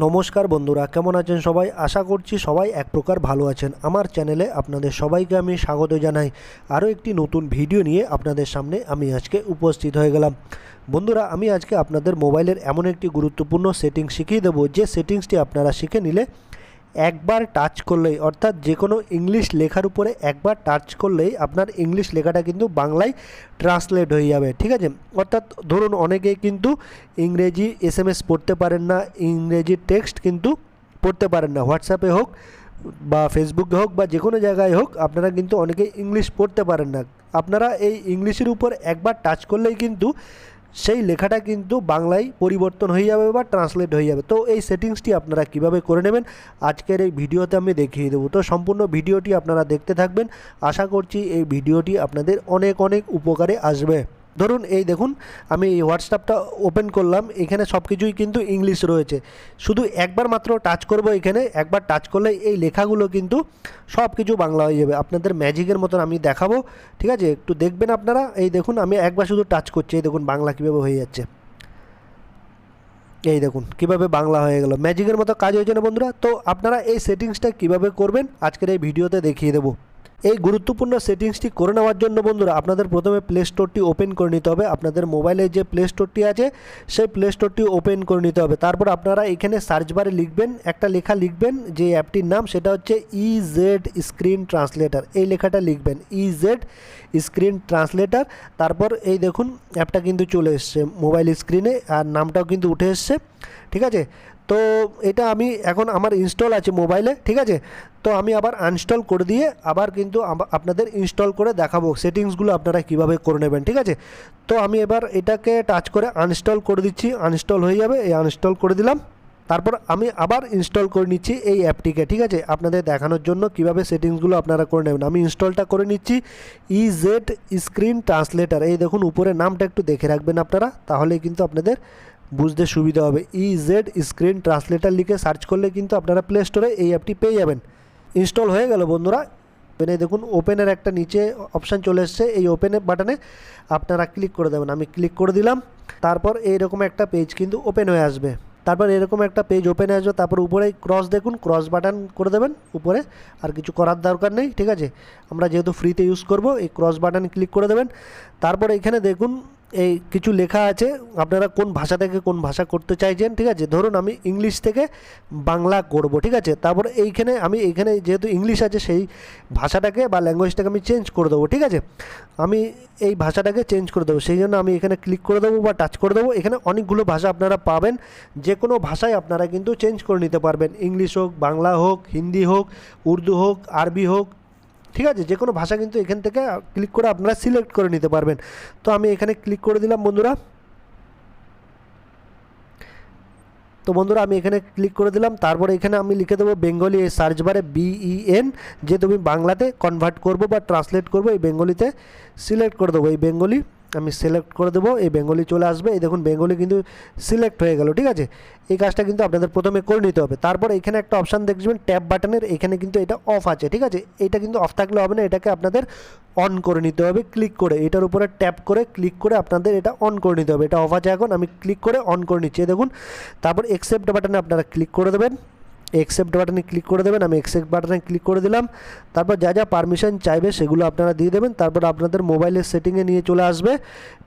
নমস্কার বন্ধুরা, কেমন আছেন সবাই? আশা করছি সবাই এক প্রকার ভালো আছেন। আমার চ্যানেলে আপনাদের সবাইকে আমি স্বাগত জানাই। আরও একটি নতুন ভিডিও নিয়ে আপনাদের সামনে আমি আজকে উপস্থিত হয়ে গেলাম। বন্ধুরা, আমি আজকে আপনাদের মোবাইলের এমন একটি গুরুত্বপূর্ণ সেটিংস শিখিয়ে দেবো, যে সেটিংসটি আপনারা শিখে নিলে একবার টাচ করলেই, অর্থাৎ যে কোনো ইংলিশ লেখার উপরে একবার টাচ করলেই আপনার ইংলিশ লেখাটা কিন্তু বাংলায় ট্রান্সলেট হয়ে যাবে। ঠিক আছে? অর্থাৎ ধরুন অনেকেই কিন্তু ইংরেজি এসএমএস পড়তে পারেন না, ইংরেজি টেক্সট কিন্তু পড়তে পারেন না। হোয়াটসঅ্যাপে হোক বা ফেসবুকে হোক বা যে কোনো জায়গায় হোক, আপনারা কিন্তু অনেকেই ইংলিশ পড়তে পারেন না। আপনারা এই ইংলিশের উপর একবার টাচ করলেই কিন্তু সেই লেখাটা কিন্তু বাংলায় পরিবর্তন হয়ে যাবে বা ট্রান্সলেট হয়ে যাবে। তো এই সেটিংসটি আপনারা কিভাবে করে নেবেন আজকের এই ভিডিওতে আমি দেখিয়ে দেবো। তো সম্পূর্ণ ভিডিওটি আপনারা দেখতে থাকবেন। আশা করছি এই ভিডিওটি আপনাদের অনেক অনেক উপকারে আসবে। ধরুন এই দেখুন, আমি এই হোয়াটসঅ্যাপটা ওপেন করলাম, এখানে সব কিছুই কিন্তু ইংলিশ রয়েছে। শুধু একবার মাত্র টাচ করব, এখানে একবার টাচ করলে এই লেখাগুলো কিন্তু সব কিছু বাংলা হয়ে যাবে। আপনাদের ম্যাজিকের মতন আমি দেখাবো, ঠিক আছে? একটু দেখবেন আপনারা। এই দেখুন, আমি একবার শুধু টাচ করছি, এই দেখুন বাংলা কীভাবে হয়ে যাচ্ছে। এই দেখুন কীভাবে বাংলা হয়ে গেল, ম্যাজিকের মতো কাজ হয়েছে না বন্ধুরা? তো আপনারা এই সেটিংসটা কীভাবে করবেন আজকের এই ভিডিওতে দেখিয়ে দেবো। এই গুরুত্বপূর্ণ সেটিংসটি করে নেওয়ার জন্য বন্ধুরা, আপনাদের প্রথমে প্লে স্টোরটি ওপেন করে নিতে হবে। আপনাদের মোবাইলে যে প্লে স্টোরটি আছে সেই প্লে স্টোরটি ওপেন করে নিতে হবে। তারপর আপনারা এখানে সার্চ বারে লিখবেন, একটা লেখা লিখবেন, যে অ্যাপটির নাম সেটা হচ্ছে ইজেড স্ক্রিন ট্রান্সলেটার। এই লেখাটা লিখবেন, ইজেড স্ক্রিন ট্রান্সলেটার। তারপর এই দেখুন অ্যাপটা কিন্তু চলে এসছে মোবাইল স্ক্রিনে, আর নামটাও কিন্তু উঠে এসছে। ঠিক আছে? তো এটা আমি এখন আমার ইনস্টল আছে মোবাইলে। ঠিক আছে? তো আমি আবার আনইনস্টল করে দিয়ে আবার কিন্তু আপনাদের ইনস্টল করে দেখাবো সেটিংসগুলো আপনারা কিভাবে করে নেবেন। ঠিক আছে? তো আমি এবার এটাকে টাচ করে আনইনস্টল করে দিচ্ছি, আনইনস্টল হয়ে যাবে। এই আনইনস্টল করে দিলাম। তারপর আমি আবার ইনস্টল করে নিচ্ছি এই অ্যাপটিকে। ঠিক আছে? আপনাদের দেখানোর জন্য কিভাবে সেটিংসগুলো আপনারা করে নেবেন। আমি ইনস্টলটা করে নিচ্ছি, ইজেড স্ক্রিন ট্রান্সলেটার। এই দেখুন উপরে নামটা একটু দেখে রাখবেন আপনারা, তাহলেই কিন্তু আপনাদের বুঝতে সুবিধা হবে। ইজেড স্ক্রিন ট্রান্সলেটার লিখে সার্চ করলে কিন্তু আপনারা প্লে স্টোরে এই অ্যাপটি পেয়ে যাবেন। ইনস্টল হয়ে গেল বন্ধুরা। ওপেনে দেখুন ওপেনের একটা নিচে অপশান চলে এসছে, এই ওপেনের বাটনে আপনারা ক্লিক করে দেবেন। আমি ক্লিক করে দিলাম। তারপর এইরকম একটা পেজ কিন্তু ওপেন হয়ে আসবে। তারপর এরকম একটা পেজ ওপেন আসবে। তারপর উপরে ক্রস দেখুন, ক্রস বাটন করে দেবেন উপরে, আর কিছু করার দরকার নেই। ঠিক আছে? আমরা যেহেতু ফ্রিতে ইউজ করব, এই ক্রস বাটন ক্লিক করে দেবেন। তারপর এখানে দেখুন এই কিছু লেখা আছে, আপনারা কোন ভাষা থেকে কোন ভাষা করতে চাইছেন। ঠিক আছে? ধরুন আমি ইংলিশ থেকে বাংলা করব। ঠিক আছে? তারপর এইখানে যেহেতু ইংলিশ আছে, সেই ভাষাটাকে বা ল্যাঙ্গুয়েজটাকে আমি চেঞ্জ করে দেবো। ঠিক আছে? আমি এই ভাষাটাকে চেঞ্জ করে দেবো, সেই জন্য আমি এখানে ক্লিক করে দেবো বা টাচ করে দেবো। এখানে অনেকগুলো ভাষা আপনারা পাবেন, যে কোনো ভাষায় আপনারা কিন্তু চেঞ্জ করে নিতে পারবেন। ইংলিশ হোক, বাংলা হোক, হিন্দি হোক, উর্দু হোক, আরবি হোক। ঠিক আছে? যে কোনো ভাষা কিন্তু এখান থেকে ক্লিক করে আপনারা সিলেক্ট করে নিতে পারবেন। তো আমি এখানে ক্লিক করে দিলাম বন্ধুরা। তো বন্ধুরা আমি এখানে ক্লিক করে দিলাম। তারপরে এখানে আমি লিখে দেবো বেঙ্গলি, এই সার্চ বারে BEN, যে তুমি বাংলাতে কনভার্ট করব বা ট্রান্সলেট করব, এই বেঙ্গলিতে সিলেক্ট করে দেবো। এই বেঙ্গলি আমি সিলেক্ট করে দেবো, এই বেঙ্গলি চলে আসবে। এই দেখুন বেঙ্গলি কিন্তু সিলেক্ট হয়ে গেল। ঠিক আছে? এই কাজটা কিন্তু আপনাদের প্রথমে করে নিতে হবে। তারপর এখানে একটা অপশান দেখবেন ট্যাব বাটনের, এখানে কিন্তু এটা অফ আছে। ঠিক আছে? এটা কিন্তু অফ থাকলে হবে না, এটাকে আপনাদের অন করে নিতে হবে। ক্লিক করে এটার উপরে ট্যাপ করে ক্লিক করে আপনাদের এটা অন করে নিতে হবে। এটা অফ আছে এখন, আমি ক্লিক করে অন করে নিচ্ছি। দেখুন তারপর অ্যাকসেপ্ট বাটনে আপনারা ক্লিক করে দেবেন। অ্যাকসেপ্ট বাটনে ক্লিক করে দেবেন। আমি অ্যাকসেপ্ট বাটনে ক্লিক করে দিলাম। তারপর যা যা পারমিশন চাইবে সেগুলো আপনারা দিয়ে দেবেন। তারপর আপনাদের মোবাইলের সেটিংয়ে নিয়ে চলে আসবে,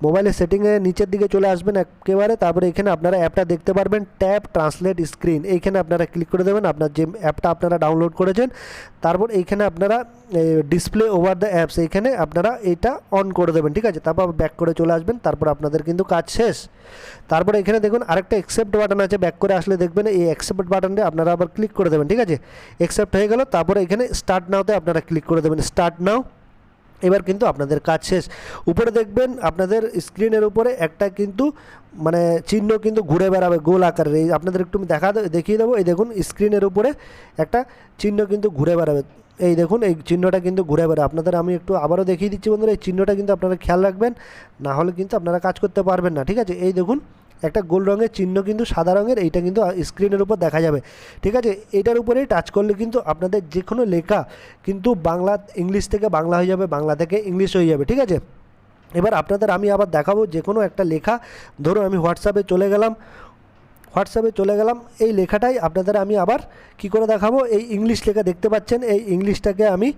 মোবাইলের সেটিংয়ে নিচের দিকে চলে আসবেন একেবারে। তারপরে এখানে আপনারা অ্যাপটা দেখতে পারবেন, ট্যাব ট্রান্সলেট স্ক্রিন, এইখানে আপনারা ক্লিক করে দেবেন, আপনার যে অ্যাপটা আপনারা ডাউনলোড করেছেন। তারপর এইখানে আপনারা ডিসপ্লে ওভার দ্য অ্যাপস, এইখানে আপনারা এটা অন করে দেবেন। ঠিক আছে? তারপর ব্যাক করে চলে আসবেন। তারপর আপনাদের কিন্তু কাজ শেষ। তারপরে এখানে দেখুন আরেকটা অ্যাকসেপ্ট বাটন আছে, ব্যাক করে আসলে দেখবেন এই অ্যাকসেপ্ট বাটনে আপনারা আবার ক্লিক করে দেবেন। ঠিক আছে? অ্যাকসেপ্ট হয়ে গেল। তারপরে এখানে স্টার্ট নাওতে আপনারা ক্লিক করে দেবেন, স্টার্ট নাও। এবার কিন্তু আপনাদের কাজ শেষ। উপরে দেখবেন আপনাদের স্ক্রিনের উপরে একটা কিন্তু মানে চিহ্ন কিন্তু ঘুরে বেড়াবে গোল আকারের। এই আপনাদের একটু দেখিয়ে দেবো। এই দেখুন স্ক্রিনের উপরে একটা চিহ্ন কিন্তু ঘুরে বেড়াবে। এই দেখুন এই চিহ্নটা কিন্তু ঘুরে বেড়াবে। আপনাদের আমি একটু আবারও দেখিয়ে দিচ্ছি বন্ধুরা, এই চিহ্নটা কিন্তু আপনারা খেয়াল রাখবেন, না হলে কিন্তু আপনারা কাজ করতে পারবেন না। ঠিক আছে? এই দেখুন একটা গোল রঙের চিহ্ন কিন্তু সাদা রঙের, এইটা কিন্তু স্ক্রিনের উপর দেখা যাবে। ঠিক আছে? এটার উপরেই টাচ করলে কিন্তু আপনাদের যে কোনো লেখা কিন্তু বাংলা ইংলিশ থেকে বাংলা হয়ে যাবে, বাংলা থেকে ইংলিশ হয়ে যাবে। ঠিক আছে? এবার আপনাদের আমি আবার দেখাবো যে কোনো একটা লেখা। ধরুন আমি হোয়াটসঅ্যাপে চলে গেলাম, হোয়াটসঅ্যাপে চলে গেলাম। এই লেখাটাই আপনাদের আমি আবার কি করে দেখাবো, এই ইংলিশ লেখা দেখতে পাচ্ছেন, এই ইংলিশটাকে আমি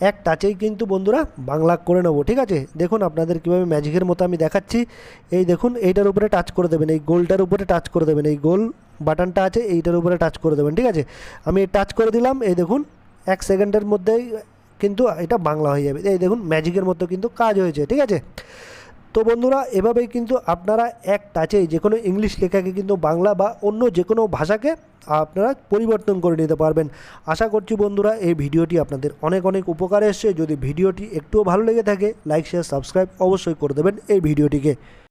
এক টাচেই কিন্তু বন্ধুরা বাংলা করে নেবো। ঠিক আছে, দেখুন আপনাদের কীভাবে ম্যাজিকের মতো আমি দেখাচ্ছি। এই দেখুন, এইটার উপরে টাচ করে দেবেন, এই গোলটার উপরে টাচ করে দেবেন, এই গোল বাটনটা আছে এইটার উপরে টাচ করে দেবেন। ঠিক আছে, আমি টাচ করে দিলাম। এই দেখুন 1 সেকেন্ডের মধ্যেই কিন্তু এটা বাংলা হয়ে যাবে। এই দেখুন ম্যাজিকের মতো কিন্তু কাজ হয়েছে। ঠিক আছে, তো বন্ধুরা এভাবেই কিন্তু আপনারা এক টাচেই যে কোনো ইংলিশ লেখাকে কিন্তু বাংলা বা অন্য যে কোনো ভাষাকে আপনারা পরিবর্তন করে নিতে পারবেন। আশা করছি বন্ধুরা এই ভিডিওটি আপনাদের অনেক অনেক উপকারে এসছে। যদি ভিডিওটি একটুও ভালো লেগে থাকে লাইক শেয়ার সাবস্ক্রাইব অবশ্যই করে দেবেন এই ভিডিওটিকে।